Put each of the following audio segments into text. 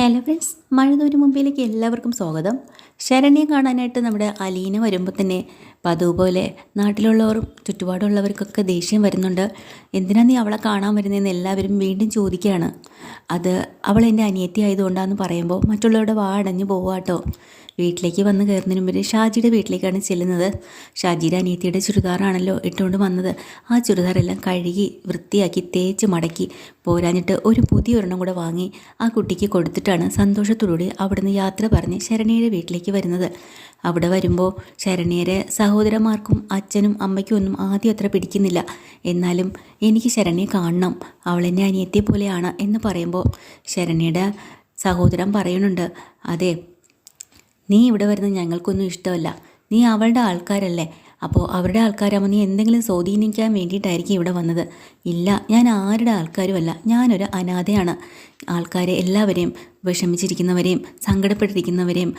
Hello friends, മഴതോരു മുമ്പിലേക്ക് എല്ലാവർക്കും സ്വാഗതം. ശരണ്യെ കാണാനായിട്ട് നമ്മുടെ അലീന വരുമ്പോൾ തന്നെ പതിവ് പോലെ നാട്ടിലുള്ളവരും ചുറ്റുപാടുള്ളവർക്കൊക്കെ ദേഷ്യം വരുന്നുണ്ട്. എന്തിനാ നീ അവളെ കാണാൻ വരുന്നതെന്ന് എല്ലാവരും വീണ്ടും ചോദിക്കുകയാണ്. അത് അവൾ എൻ്റെ അനിയത്തി ആയതുകൊണ്ടാണെന്ന് പറയുമ്പോൾ മറ്റുള്ളവരുടെ വാ അടഞ്ഞു പോവാട്ടോ. വീട്ടിലേക്ക് വന്ന് കയറുന്നതിന് മുമ്പ് ഷാജിയുടെ വീട്ടിലേക്കാണ് ചെല്ലുന്നത്. ഷാജിയുടെ അനിയത്തിയുടെ ചുരിദാറാണല്ലോ ഇട്ടുകൊണ്ട് വന്നത്. ആ ചുരിദാറെല്ലാം കഴുകി വൃത്തിയാക്കി തേച്ച് മടക്കി പോരാഞ്ഞിട്ട് ഒരു പുതിയ ഒരെണ്ണം കൂടെ വാങ്ങി ആ കുട്ടിക്ക് കൊടുത്തിട്ടാണ് സന്തോഷത്തോടുകൂടി അവിടുന്ന് യാത്ര പറഞ്ഞ് ശരണ്യയുടെ വീട്ടിലേക്ക് വരുന്നത്. അവിടെ വരുമ്പോൾ ശരണ്യരെ സഹോദരന്മാർക്കും അച്ഛനും അമ്മയ്ക്കും ഒന്നും ആദ്യം അത്ര പിടിക്കുന്നില്ല. എന്നാലും എനിക്ക് ശരണ്യെ കാണണം, അവളെന്നെ അനിയത്തിയെ പോലെയാണ് എന്ന് പറയുമ്പോൾ ശരണ്യയുടെ സഹോദരൻ പറയുന്നുണ്ട്, അതെ നീ ഇവിടെ വരുന്നത് ഞങ്ങൾക്കൊന്നും ഇഷ്ടമല്ല. നീ അവളുടെ ആൾക്കാരല്ലേ, അപ്പോൾ അവരുടെ ആൾക്കാരാകുമ്പോൾ നീ എന്തെങ്കിലും സ്വാധീനിക്കാൻ വേണ്ടിയിട്ടായിരിക്കും ഇവിടെ വന്നത്. ഇല്ല, ഞാൻ ആരുടെ ആൾക്കാരുമല്ല, ഞാനൊരു അനാഥയാണ്. ആൾക്കാരെ എല്ലാവരെയും വിഷമിച്ചിരിക്കുന്നവരെയും സങ്കടപ്പെട്ടിരിക്കുന്നവരെയും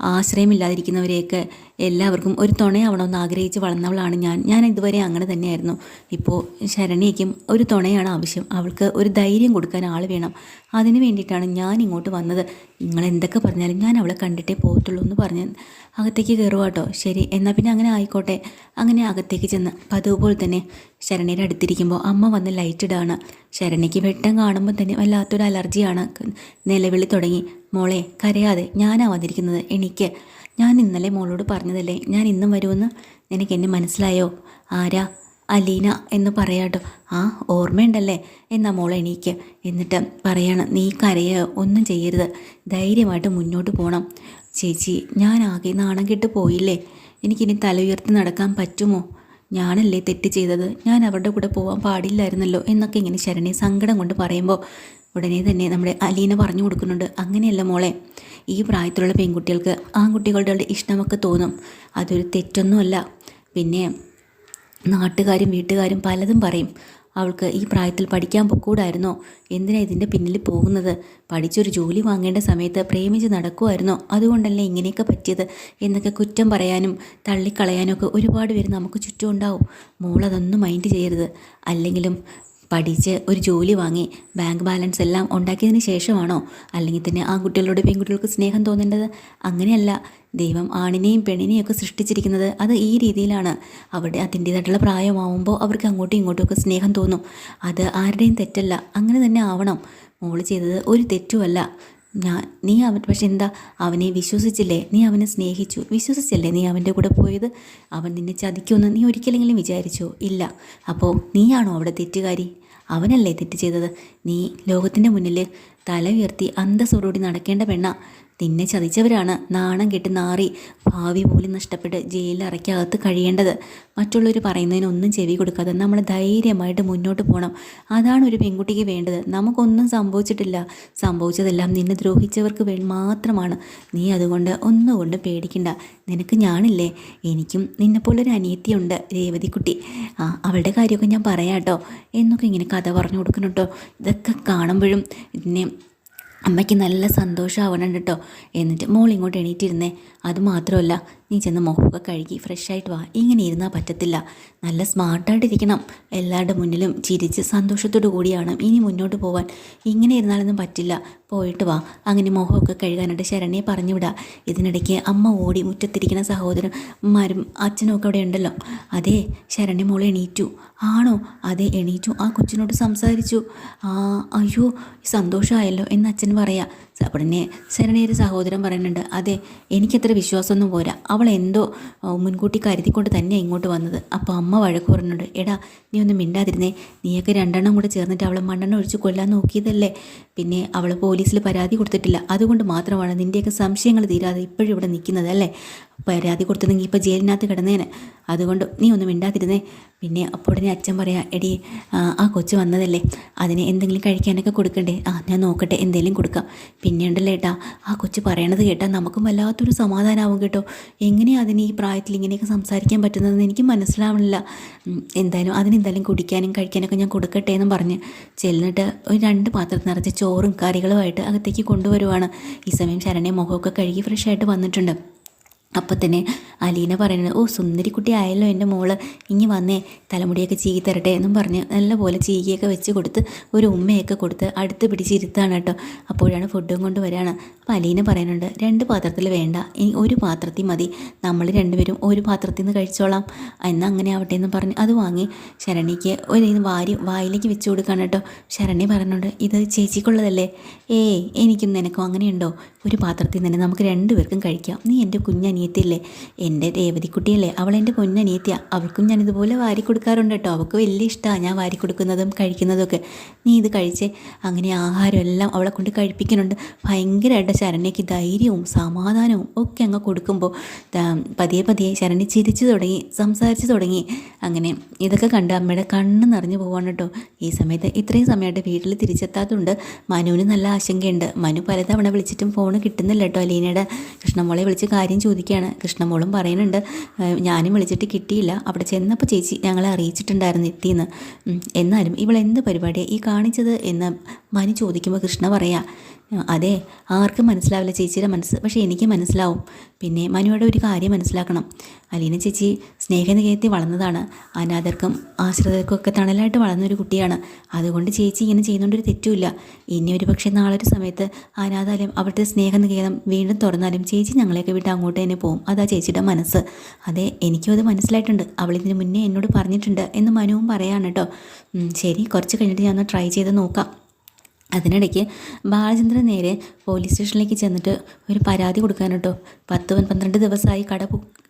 ആശ്രയമില്ലാതിരിക്കുന്നവരെയൊക്കെ എല്ലാവർക്കും ഒരു തുണയാവണമെന്ന് ആഗ്രഹിച്ച് വളർന്നവളാണ് ഞാൻ ഇതുവരെ അങ്ങനെ തന്നെയായിരുന്നു. ഇപ്പോൾ ശരണ്യയ്ക്കും ഒരു തുണയാണ് ആവശ്യം. അവൾക്ക് ഒരു ധൈര്യം കൊടുക്കാൻ ആൾ വേണം. അതിന് വേണ്ടിയിട്ടാണ് ഞാൻ ഇങ്ങോട്ട് വന്നത്. നിങ്ങൾ എന്തൊക്കെ പറഞ്ഞാലും ഞാൻ അവളെ കണ്ടിട്ടേ പോകത്തുള്ളൂ എന്ന് പറഞ്ഞ് അകത്തേക്ക് കയറുക കേട്ടോ. ശരി, എന്നാൽ പിന്നെ അങ്ങനെ ആയിക്കോട്ടെ. അങ്ങനെ അകത്തേക്ക് ചെന്ന് പതിവ് പോലെ തന്നെ ശരണ്യയുടെ അടുത്തിരിക്കുമ്പോൾ അമ്മ വന്ന് ലൈറ്റ് ഇടാണ്. ശരണ്യയ്ക്ക് വെട്ടം കാണുമ്പോൾ തന്നെ വല്ലാത്തൊരു അലർജിയാണ്. നിലവിളി തുടങ്ങി. മോളെ കരയാതെ, ഞാനാ വന്നിരിക്കുന്നത്, എണീക്ക്. ഞാൻ ഇന്നലെ മോളോട് പറഞ്ഞതല്ലേ ഞാൻ ഇന്നും വരുമെന്ന്. നിനക്ക് എന്നെ മനസ്സിലായോ? ആരാ? അലീന എന്ന് പറയാട്ടോ. ആ, ഓർമ്മയുണ്ടല്ലേ? എന്നാ മോളെ എണീക്ക്. എന്നിട്ട് പറയാണ്, നീ കരയോ ഒന്നും ചെയ്യരുത്, ധൈര്യമായിട്ട് മുന്നോട്ട് പോകണം. ചേച്ചി, ഞാൻ ആകെ നാണം കെട്ട് പോയില്ലേ, എനിക്കിനി തല ഉയർത്തി നടക്കാൻ പറ്റുമോ? ഞാനല്ലേ തെറ്റ് ചെയ്തത്, ഞാൻ അവരുടെ കൂടെ പോകാൻ പാടില്ലായിരുന്നല്ലോ എന്നൊക്കെ ഇങ്ങനെ ശരണ്യ സങ്കടം കൊണ്ട് പറയുമ്പോൾ ഉടനെ തന്നെ നമ്മുടെ അലീന പറഞ്ഞു കൊടുക്കുന്നുണ്ട്, അങ്ങനെയല്ല മോളെ, ഈ പ്രായത്തിലുള്ള പെൺകുട്ടികൾക്ക് ആൺകുട്ടികളുടെ ഇഷ്ടമൊക്കെ തോന്നും, അതൊരു തെറ്റൊന്നുമല്ല. പിന്നെ നാട്ടുകാരും വീട്ടുകാരും പലതും പറയും. അവൾക്ക് ഈ പ്രായത്തിൽ പഠിക്കാൻ പൊക്കൂടായിരുന്നോ? എന്തിനാ ഇതിൻ്റെ പിന്നിൽ പോകുന്നത്? പഠിച്ചൊരു ജോലി വാങ്ങേണ്ട സമയത്ത് പ്രേമിച്ച് നടക്കുമായിരുന്നോ? അതുകൊണ്ടല്ലേ ഇങ്ങനെയൊക്കെ പറ്റിയത് എന്നൊക്കെ കുറ്റം പറയാനും തള്ളിക്കളയാനും ഒക്കെ ഒരുപാട് പേര് നമുക്ക് ചുറ്റും ഉണ്ടാവും. മോളതൊന്നും മൈൻഡ് ചെയ്യരുത്. അല്ലെങ്കിലും പഠിച്ച് ഒരു ജോലി വാങ്ങി ബാങ്ക് ബാലൻസ് എല്ലാം ഉണ്ടാക്കിയതിന് ശേഷമാണോ അല്ലെങ്കിൽ തന്നെ ആൺകുട്ടികളോട് പെൺകുട്ടികൾക്ക് സ്നേഹം തോന്നേണ്ടത്? അങ്ങനെയല്ല. ദൈവം ആണിനെയും പെണ്ണിനെയും ഒക്കെ സൃഷ്ടിച്ചിരിക്കുന്നത് അത് ഈ രീതിയിലാണ്. അവരുടെ അതിൻ്റേതായിട്ടുള്ള പ്രായമാവുമ്പോൾ അവർക്ക് അങ്ങോട്ടും ഇങ്ങോട്ടും ഒക്കെ സ്നേഹം തോന്നും. അത് ആരുടെയും തെറ്റല്ല, അങ്ങനെ തന്നെ ആവണം. മോള് ചെയ്തത് ഒരു തെറ്റുമല്ല. നീ പക്ഷെ എന്താ, അവനെ വിശ്വസിച്ചില്ലേ? നീ അവനെ സ്നേഹിച്ചു, വിശ്വസിച്ചല്ലേ നീ അവൻ്റെ കൂടെ പോയത്? അവൻ നിന്നെ ചതിക്കുമെന്ന് നീ ഒരിക്കലെങ്കിലും വിചാരിച്ചോ? ഇല്ല. അപ്പോൾ നീയാണോ അവിടെ തെറ്റുകാരി? അവനല്ലേ തെറ്റ് ചെയ്തത്? നീ ലോകത്തിൻ്റെ മുന്നിൽ തല ഉയർത്തി അന്തസ്സോടുകൂടി നടക്കേണ്ട പെണ്ണ. നിന്നെ ചതിച്ചവരാണ് നാണം കെട്ട് നാറി ഭാവി പോലും നഷ്ടപ്പെട്ട് ജയിലറയ്ക്കകത്ത് കഴിയേണ്ടത്. മറ്റുള്ളവർ പറയുന്നതിനൊന്നും ചെവി കൊടുക്കാതെ നമ്മൾ ധൈര്യമായിട്ട് മുന്നോട്ട് പോകണം. അതാണ് ഒരു പെൺകുട്ടിക്ക് വേണ്ടത്. നമുക്കൊന്നും സംഭവിച്ചിട്ടില്ല, സംഭവിച്ചതെല്ലാം നിന്നെ ദ്രോഹിച്ചവർക്ക് മാത്രമാണ്. നീ അതുകൊണ്ട് ഒന്നുകൊണ്ട് പേടിക്കണ്ട. നിനക്ക് ഞാനില്ലേ, എനിക്കും നിന്നെപ്പോലൊരു അനിയത്തിയുണ്ട്, രേവതിക്കുട്ടി. അവളുടെ കാര്യമൊക്കെ ഞാൻ പറയാട്ടോ എന്നൊക്കെ ഇങ്ങനെ കഥ പറഞ്ഞു കൊടുക്കണം കേട്ടോ. ഇതൊക്കെ കാണുമ്പോഴും ഇതിനെ അമ്മയ്ക്ക് നല്ല സന്തോഷമാവണം കേട്ടോ. എന്നിട്ട് മോൾ ഇങ്ങോട്ട് എണീറ്റിരുന്നേ. അതുമാത്രമല്ല, നീ ചെന്ന് മുഖമൊക്കെ കഴുകി ഫ്രഷായിട്ട് വാ. ഇങ്ങനെ ഇരുന്നാൽ പറ്റത്തില്ല, നല്ല സ്മാർട്ടായിട്ടിരിക്കണം. എല്ലാവരുടെ മുന്നിലും ചിരിച്ച് സന്തോഷത്തോടു കൂടിയാണ് ഇനി മുന്നോട്ട് പോകാൻ. ഇങ്ങനെ ഇരുന്നാലൊന്നും പറ്റില്ല, പോയിട്ട് വാ. അങ്ങനെ മുഖമൊക്കെ കഴുകാനായിട്ട് ശരണ്യെ പറഞ്ഞു വിടാം. ഇതിനിടയ്ക്ക് അമ്മ ഓടി മുറ്റത്തിരിക്കുന്ന സഹോദരന്മാരും അച്ഛനും ഒക്കെ അവിടെ ഉണ്ടല്ലോ. അതേ, ശരണ്യ മോളെ എണീറ്റു. ആണോ? അതെ എണീറ്റു. ആ കൊച്ചിനോട് സംസാരിച്ചു. അയ്യോ സന്തോഷമായല്ലോ എന്ന് അച്ഛൻ പറയാം. ഉടനെ ശരണ്യയുടെ സഹോദരൻ പറയുന്നുണ്ട്, അതെ എനിക്കത്ര വിശ്വാസമൊന്നും പോരാ, അവൾ എന്തോ മുൻകൂട്ടി കരുതിക്കൊണ്ട് തന്നെയാണ് ഇങ്ങോട്ട് വന്നത്. അപ്പോൾ അമ്മ വഴക്ക് പറഞ്ഞിട്ടുണ്ട്, എടാ നീ ഒന്നും മിണ്ടാതിരുന്നേ, നീയൊക്കെ രണ്ടെണ്ണം കൂടെ ചേർന്നിട്ട് അവളെ മണ്ണെണ്ണ ഒഴിച്ച് കൊല്ലാൻ നോക്കിയതല്ലേ. പിന്നെ അവൾ പോലീസിൽ പരാതി കൊടുത്തിട്ടില്ല, അതുകൊണ്ട് മാത്രമാണ് നിൻ്റെയൊക്കെ സംശയങ്ങൾ തീരാതെ ഇപ്പോഴും ഇവിടെ നിൽക്കുന്നത് അല്ലേ. പരാതി കൊടുത്തെങ്കിൽ ഇപ്പോൾ ജയിലിനകത്ത് കിടന്നേന്, അതുകൊണ്ട് നീ ഒന്നും മിണ്ടാതിരുന്നേ. പിന്നെ അപ്പോൾ ഉടനെ അച്ഛൻ പറയാം, എടി ആ കൊച്ച് വന്നതല്ലേ, അതിന് എന്തെങ്കിലും കഴിക്കാനൊക്കെ കൊടുക്കണ്ടേ? ഞാൻ നോക്കട്ടെ, എന്തെങ്കിലും കൊടുക്കാം. പിന്നെ ഉണ്ടല്ലോ ഏട്ടാ, ആ കൊച്ച് പറയണത് കേട്ടാൽ നമുക്കും വല്ലാത്തൊരു സമാധാനമാവും കേട്ടോ. എങ്ങനെയാണ് അതിന് ഈ പ്രായത്തിൽ ഇങ്ങനെയൊക്കെ സംസാരിക്കാൻ പറ്റുന്നതെന്ന് എനിക്ക് മനസ്സിലാവണില്ല. അതിനെന്തായാലും കുടിക്കാനും കഴിക്കാനൊക്കെ ഞാൻ കൊടുക്കട്ടെ എന്നും പറഞ്ഞ് ചെല്ലിട്ട് ഒരു 2 പാത്രത്തിൽ നിറച്ച് ചോറും കറികളുമായിട്ട് അകത്തേക്ക് കൊണ്ടുവരുവാണ്. ഈ സമയം ശരണ്യ മുഖമൊക്കെ കഴുകി ഫ്രഷായിട്ട് വന്നിട്ടുണ്ട്. അപ്പോൾ തന്നെ അലീന പറയുന്നത്, ഓ സുന്ദരിക്കുട്ടി ആയല്ലോ എൻ്റെ മോള്, ഇനി വന്നേ തലമുടിയൊക്കെ ചീകി തരട്ടെ എന്നും പറഞ്ഞ് നല്ലപോലെ ചീകിയൊക്കെ വെച്ച് കൊടുത്ത് ഒരു ഉമ്മയൊക്കെ കൊടുത്ത് അടുത്ത് പിടിച്ചിരുത്താണ് കേട്ടോ. അപ്പോഴാണ് ഫുഡും കൊണ്ട് വരികയാണ്. അപ്പോൾ അലീന പറയുന്നുണ്ട്, 2 പാത്രത്തിൽ വേണ്ട, ഇനി ഒരു പാത്രത്തിൽ മതി, നമ്മൾ രണ്ടുപേരും ഒരു പാത്രത്തിൽ നിന്ന് കഴിച്ചോളാം, എന്നാൽ അങ്ങനെ ആവട്ടെ എന്ന് പറഞ്ഞ് അത് വാങ്ങി ശരണ്യയ്ക്ക് ഒരു വായിലേക്ക് വെച്ച് കൊടുക്കുകയാണ് കേട്ടോ. ശരണ്യ പറയുന്നുണ്ട്, ഇത് ചേച്ചിക്കുള്ളതല്ലേ? ഏയ് എനിക്കും നിനക്കും അങ്ങനെയുണ്ടോ? ഒരു പാത്രത്തിൽ തന്നെ നമുക്ക് 2 പേർക്കും കഴിക്കാം. നീ എൻ്റെ കുഞ്ഞനിയത്തിയല്ലേ, എൻ്റെ രേവതിക്കുട്ടിയല്ലേ, അവൾ എൻ്റെ കുഞ്ഞനിയത്തിയാണ്, അവൾക്കും ഞാനിതുപോലെ വാരി കൊടുക്കാറുണ്ട് കേട്ടോ. അവൾക്ക് വലിയ ഇഷ്ടമാണ് ഞാൻ വാരി കൊടുക്കുന്നതും കഴിക്കുന്നതൊക്കെ. നീ ഇത് കഴിച്ചേ. അങ്ങനെ ആഹാരം എല്ലാം അവളെ കൊണ്ട് കഴിപ്പിക്കുന്നുണ്ട്. ഭയങ്കരമായിട്ട് ശരണ്യയ്ക്ക് ധൈര്യവും സമാധാനവും ഒക്കെ അങ്ങ് കൊടുക്കുമ്പോൾ പതിയെ പതിയെ ശരണ്യ ചിരിച്ചു തുടങ്ങി, സംസാരിച്ചു തുടങ്ങി. അങ്ങനെ ഇതൊക്കെ കണ്ട് അമ്മയുടെ കണ്ണ് നിറഞ്ഞു പോവാണ് കേട്ടോ. ഈ സമയത്ത് ഇത്രയും സമയമായിട്ട് വീട്ടിൽ തിരിച്ചെത്താത്തതുകൊണ്ട് മനുവിന് നല്ല ആശങ്കയുണ്ട്. മനു പലതവണ വിളിച്ചിട്ടും ഫോൺ കിട്ടുന്നില്ല കേട്ടോ. അലീനയുടെ കൃഷ്ണമോളെ വിളിച്ച് കാര്യം ചോദിക്കുകയാണ്. കൃഷ്ണമോളും പറയുന്നുണ്ട്, ഞാനും വിളിച്ചിട്ട് കിട്ടിയില്ല, അവിടെ ചെന്നപ്പോൾ ചേച്ചി ഞങ്ങളെ അറിയിച്ചിട്ടുണ്ടായിരുന്നു എത്തിയെന്ന്. എന്നാലും ഇവളെന്ത് പരിപാടിയാണ് ഈ കാണിച്ചത് എന്ന് മനു ചോദിക്കുമ്പോൾ കൃഷ്ണ പറയാ, അതെ ആർക്കും മനസ്സിലാവില്ല ചേച്ചിയുടെ മനസ്സ്, പക്ഷേ എനിക്ക് മനസ്സിലാവും. പിന്നെ മനുവിടെ ഒരു കാര്യം മനസ്സിലാക്കണം, അലീന ചേച്ചി സ്നേഹനികേയത്തിൽ വളർന്നതാണ്, അനാഥർക്കും ആശ്രിതർക്കും ഒക്കെ തണലായിട്ട് വളർന്നൊരു കുട്ടിയാണ്. അതുകൊണ്ട് ചേച്ചി ഇങ്ങനെ ചെയ്യുന്നതുകൊണ്ടൊരു തെറ്റുമില്ല. ഇനി ഒരു പക്ഷേ നാളൊരു സമയത്ത് അനാഥാലയം അവിടുത്തെ സ്നേഹനികേതം വീണ്ടും തുറന്നാലും ചേച്ചി ഞങ്ങളെയൊക്കെ വിട്ട് അങ്ങോട്ട് തന്നെ പോകും. അതാ ചേച്ചിയുടെ മനസ്സ്. അതെ എനിക്കും അത് മനസ്സിലായിട്ടുണ്ട്, അവളിതിന് മുന്നേ എന്നോട് പറഞ്ഞിട്ടുണ്ട് എന്ന് മനുവും പറയാണ് കേട്ടോ. ശരി, കുറച്ച് കഴിഞ്ഞിട്ട് ഞാൻ ഒന്ന് ട്രൈ ചെയ്ത് നോക്കാം. അതിനിടയ്ക്ക് ബാലചന്ദ്രൻ നേരെ പോലീസ് സ്റ്റേഷനിലേക്ക് ചെന്നിട്ട് ഒരു പരാതി കൊടുക്കാൻ കേട്ടോ. 10-12 ദിവസമായി കട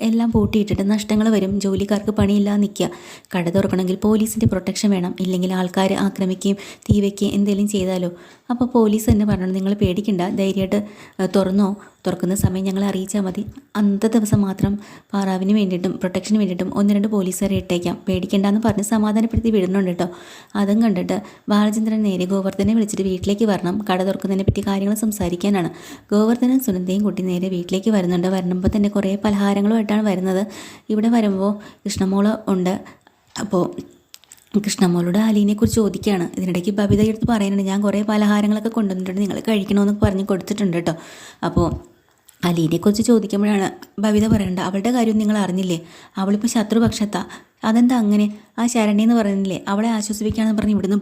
എല്ലാം പൂട്ടിയിട്ടിട്ട് നഷ്ടങ്ങൾ വരും, ജോലിക്കാർക്ക് പണിയില്ലാതെ നിൽക്കുക, കട തുറക്കണമെങ്കിൽ പോലീസിൻ്റെ പ്രൊട്ടക്ഷൻ വേണം, ഇല്ലെങ്കിൽ ആൾക്കാർ ആക്രമിക്കുകയും തീ വയ്ക്കുകയും എന്തെങ്കിലും ചെയ്താലോ. അപ്പോൾ പോലീസ് തന്നെ പറഞ്ഞു, നിങ്ങൾ പേടിക്കണ്ട, ധൈര്യമായിട്ട് തുറക്കുന്ന സമയം ഞങ്ങളെ അറിയിച്ചാൽ മതി, അന്നത്തെ ദിവസം മാത്രം പാറാവിന് വേണ്ടിയിട്ടും പ്രൊട്ടക്ഷന് വേണ്ടിയിട്ടും 1-2 പോലീസുകാരെ ഇട്ടേക്കാം, പേടിക്കണ്ടെന്ന് പറഞ്ഞ് സമാധാനപ്പെടുത്തി വിടുന്നുണ്ട് കേട്ടോ. അതും കണ്ടിട്ട് ബാലചന്ദ്രൻ നേരെ ഗോവർദ്ധനെ വിളിച്ചിട്ട് വീട്ടിലേക്ക് വരണം, കട തുറക്കുന്നതിനെ പറ്റി കാര്യങ്ങൾ സംസാരിക്കാനാണ്. ഗോവർദ്ധനും സുനന്ദയും കൂട്ടി നേരെ വീട്ടിലേക്ക് വരുന്നുണ്ട്. വരുമ്പോൾ തന്നെ കുറേ പലഹാരങ്ങളുമായിട്ടാണ് വരുന്നത്. ഇവിടെ വരുമ്പോൾ കൃഷ്ണമോള് ഉണ്ട്. അപ്പോൾ കൃഷ്ണമോളോട് അലീനെക്കുറിച്ച് ചോദിക്കുകയാണ്. ഇതിനിടയ്ക്ക് ബബിത എടുത്ത് പറയുന്നുണ്ട്, ഞാൻ കുറേ പലഹാരങ്ങളൊക്കെ കൊണ്ടുവന്നിട്ടുണ്ട്, നിങ്ങൾ കഴിക്കണമെന്ന് പറഞ്ഞ് കൊടുത്തിട്ടുണ്ട് കേട്ടോ. അപ്പോൾ അലീനെക്കുറിച്ച് ചോദിക്കുമ്പോഴാണ് ബബിത പറയേണ്ടത്, അവളുടെ കാര്യം നിങ്ങൾ അറിഞ്ഞില്ലേ, അവളിപ്പോൾ ശത്രുപക്ഷത്താ. അതെന്താ അങ്ങനെ? ആ ശരണ്യ എന്ന് പറയുന്നില്ലേ, അവളെ ആശ്വസിപ്പിക്കാമെന്ന് പറഞ്ഞ് ഇവിടുന്ന്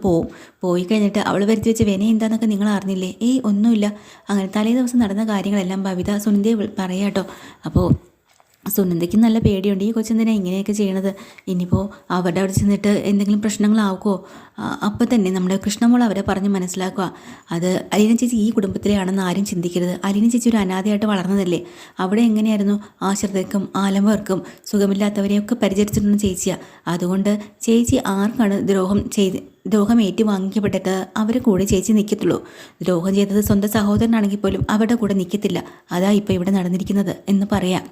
പോയി കഴിഞ്ഞിട്ട് അവൾ വരുത്തി വെച്ച വിന എന്താണെന്നൊക്കെ നിങ്ങൾ അറിഞ്ഞില്ലേ? ഏയ് ഒന്നുമില്ല. അങ്ങനെ തലേ ദിവസം നടന്ന കാര്യങ്ങളെല്ലാം ബബിത സുനന്ദയെ പറയാട്ടോ. അപ്പോൾ സുനന്ദയ്ക്ക് നല്ല പേടിയുണ്ട്, ഈ കൊച്ചെന്തിനാ ഇങ്ങനെയൊക്കെ ചെയ്യണത്, ഇനിയിപ്പോൾ അവരുടെ അവിടെ ചെന്നിട്ട് എന്തെങ്കിലും പ്രശ്നങ്ങളാവുമോ. അപ്പം തന്നെ നമ്മുടെ കൃഷ്ണമോൾ അവരെ പറഞ്ഞ് മനസ്സിലാക്കുക, അത് അലീന ചേച്ചി ഈ കുടുംബത്തിലെയാണെന്ന് ആരും ചിന്തിക്കരുത്. അലീന ചേച്ചി ഒരു അനാഥയായിട്ട് വളർന്നതല്ലേ, അവിടെ എങ്ങനെയായിരുന്നു ആശ്രിതർക്കും ആലംബർക്കും സുഖമില്ലാത്തവരെയൊക്കെ പരിചരിച്ചിട്ടുണ്ടെന്ന് ചേച്ചിയാണ്. അതുകൊണ്ട് ചേച്ചി ആർക്കാണ് ദ്രോഹം ഏറ്റുവാങ്ങിക്കപ്പെട്ടിട്ട് അവരുടെ കൂടെ ചേച്ചി നിൽക്കത്തുള്ളൂ. ദ്രോഹം ചെയ്തത് സ്വന്തം സഹോദരനാണെങ്കിൽ പോലും അവരുടെ കൂടെ നിൽക്കത്തില്ല. അതാ ഇപ്പോൾ ഇവിടെ നടന്നിരിക്കുന്നത് എന്ന് പറയാം.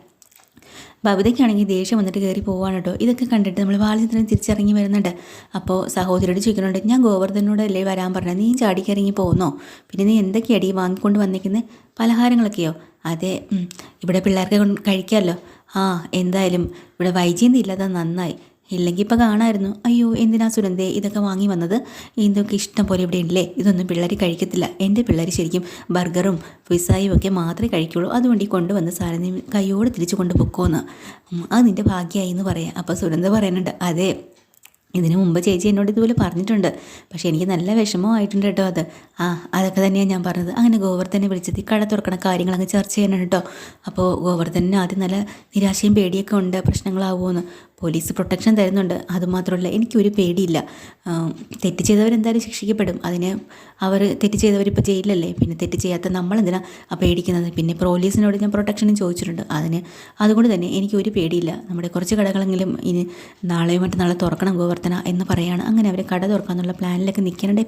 ബബിതയ്ക്കാണെങ്കിൽ ദേഷ്യം വന്നിട്ട് കയറി പോവാണ് കേട്ടോ. ഇതൊക്കെ കണ്ടിട്ട് നമ്മൾ ബാലചന്ദ്രൻ തിരിച്ചിറങ്ങി വരുന്നുണ്ട്. അപ്പോൾ സഹോദരിയോട് ചോദിക്കുന്നുണ്ട്, ഞാൻ ഗോവർദ്ധനോടല്ലേ വരാൻ പറഞ്ഞത്, നീ ചാടിക്കിറങ്ങി പോകുന്നോ? പിന്നെ നീ എന്തൊക്കെയടി വാങ്ങിക്കൊണ്ട് വന്നിരിക്കുന്നത്, പലഹാരങ്ങളൊക്കെയോ? അതെ, ഇവിടെ പിള്ളേർക്ക് കഴിക്കാമല്ലോ. എന്തായാലും ഇവിടെ വൈജയന്തി ഇല്ലാതെ നന്നായി, ഇല്ലെങ്കിൽ ഇപ്പോൾ കാണാമായിരുന്നു. അയ്യോ എന്തിനാ സുനന്ദേ ഇതൊക്കെ വാങ്ങി വന്നത്, ഇതൊക്കെ ഇഷ്ടം പോലെ ഇവിടെ ഉണ്ടല്ലേ, ഇതൊന്നും പിള്ളേർ കഴിക്കത്തില്ല. എൻ്റെ പിള്ളേർ ശരിക്കും ബർഗറും പിസ്സയും ഒക്കെ മാത്രമേ കഴിക്കുള്ളൂ, അതുകൊണ്ട് ഈ കൊണ്ടുവന്ന് സാധനം കൈയോടെ തിരിച്ചു കൊണ്ടുപോക്കോന്ന്, അത് നിൻ്റെ ഭാഗ്യമായി എന്ന് പറയാം. അപ്പോൾ സുനന്ദ പറയുന്നുണ്ട്, അതെ ഇതിനു മുമ്പ് ചേച്ചി എന്നോട് ഇതുപോലെ പറഞ്ഞിട്ടുണ്ട്, പക്ഷേ എനിക്ക് നല്ല വിഷമമായിട്ടുണ്ട് കേട്ടോ. അതൊക്കെ തന്നെയാണ് ഞാൻ പറഞ്ഞത്. അങ്ങനെ ഗോവർദ്ധനെ വിളിച്ചത് കട തുറക്കണ കാര്യങ്ങൾ അങ്ങ് ചർച്ച ചെയ്യണം കേട്ടോ. അപ്പോൾ ഗോവർദ്ധന് ആദ്യം നല്ല നിരാശയും പേടിയൊക്കെ ഉണ്ട്, പ്രശ്നങ്ങളാവുമെന്ന്. പോലീസ് പ്രൊട്ടക്ഷൻ തരുന്നുണ്ട്. അതുമാത്രമല്ല എനിക്കൊരു പേടിയില്ല, തെറ്റ് ചെയ്തവരെന്തായാലും ശിക്ഷിക്കപ്പെടും. അതിന് അവർ തെറ്റ് ചെയ്തവരിപ്പോൾ ജയിലല്ലേ, പിന്നെ തെറ്റ് ചെയ്യാത്ത നമ്മളെന്തിനാ പേടിക്കുന്നത്. പിന്നെ പോലീസിനോട് ഞാൻ പ്രൊട്ടക്ഷനും ചോദിച്ചിട്ടുണ്ട്. അതുകൊണ്ട് തന്നെ എനിക്കൊരു പേടിയില്ല. നമ്മുടെ കുറച്ച് കടകളെങ്കിലും ഇനി നാളെയോ മറ്റന്നാളെ തുറക്കണം ഗോവർദ്ധന എന്ന് പറയാണ്. അങ്ങനെ അവർ കട തുറക്കാനുള്ള പ്ലാനിലൊക്കെ നിൽക്കേണ്ട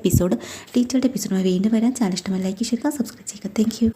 ഡീറ്റെയിൽഡ് എപ്പിസോഡുമായി വീണ്ടും വരാൻ. ചാനൽ ഇഷ്ടമായി ലൈക്ക് ചെയ്യുക, സബ്സ്ക്രൈബ് ചെയ്യുക. Thank you.